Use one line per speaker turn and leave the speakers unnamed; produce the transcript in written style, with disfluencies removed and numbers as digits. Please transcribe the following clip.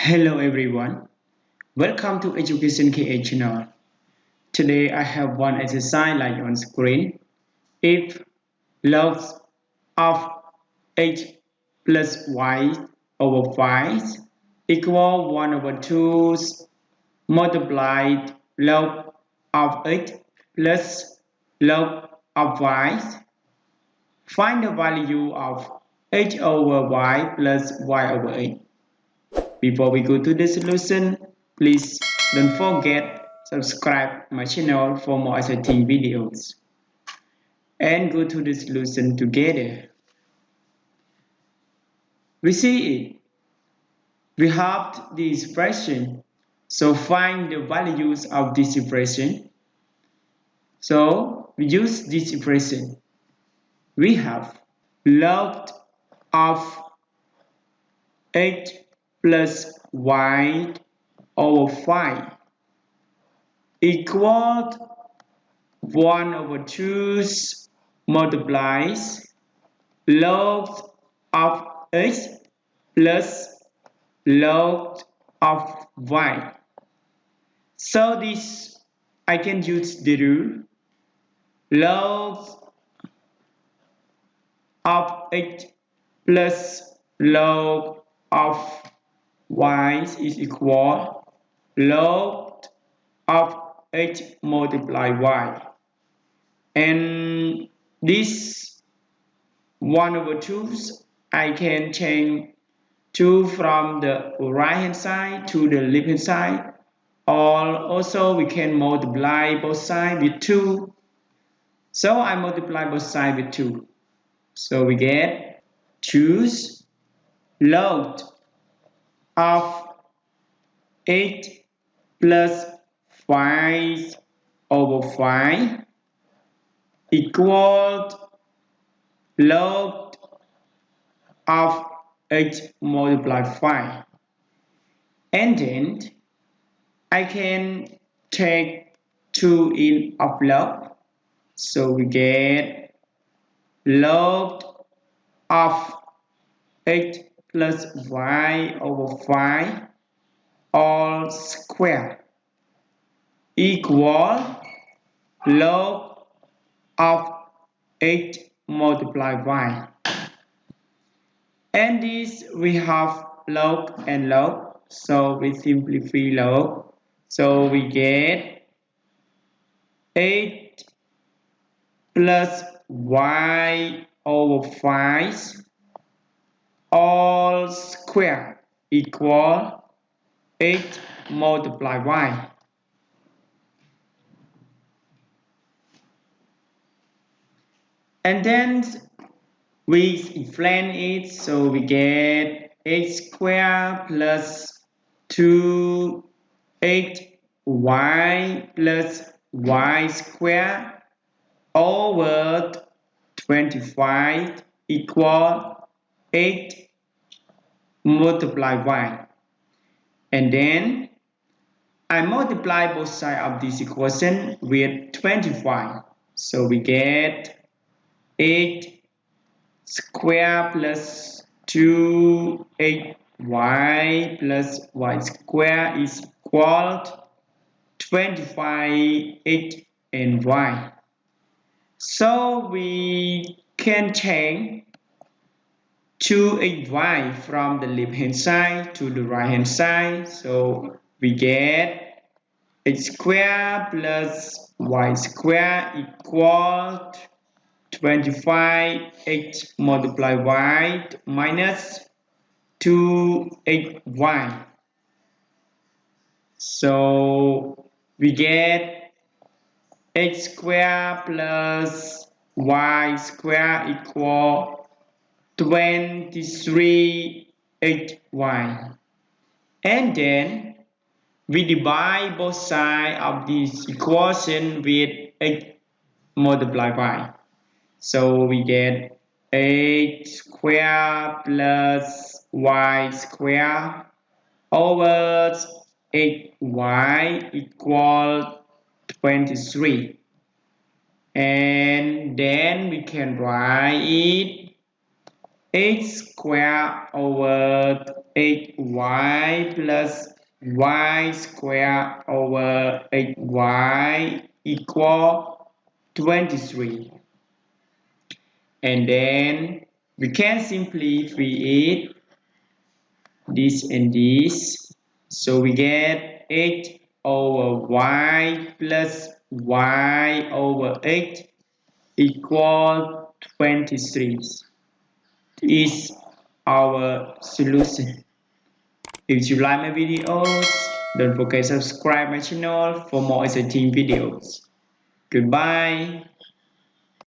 Hello everyone, welcome to Education KA channel. Today I have one exercise like on screen. If log of x plus y over 5 equal 1 over 2 multiplied log of x plus log of y, find the value of x over y plus y over x. Before we go to the solution, please don't forget subscribe my channel for more exciting videos. And go to the solution together. We see it. We have the expression. So find the values of this expression. So we use this expression. We have log of x plus y over 5 equals 1 over 2 multiplies log of x plus log of y. So this I can use the rule log of x plus log of y is equal log of x multiply y, and this 1 over 2 I can change 2 from the right hand side to the left hand side, or also we can multiply both sides with 2. So I multiply both sides with 2, so we get 2 log of 8 plus 5 over 5 equals log of 8 multiplied 5. And then I can take 2 in of log, so we get log of 8 plus y over 5 all square equal log of 8 multiplied y. And this we have log and log, so we simplify log, so we get 8 plus y over 5 all square equal 8 multiplied y. And then we explain it, so we get x squared plus 2x plus y squared over 25 equal 8 multiply y. And then I multiply both sides of this equation with 25. So we get 8 squared plus 2xy plus y squared is equal to 25x and y. So we can change 2xy from the left hand side to the right hand side, so we get x squared plus y squared equal 25x multiply y minus 2xy. So we get x squared plus y squared equal 23xy. And then we divide both sides of this equation with x multiply y. So we get x squared plus y squared over xy equal 23. And then we can write it x squared over 8y plus y squared over 8y equal 23. And then we can simply create this and this. So we get 8 over y plus y over 8 equal 23 is our solution. If you like my videos, don't forget to subscribe my channel for more exciting videos. Goodbye.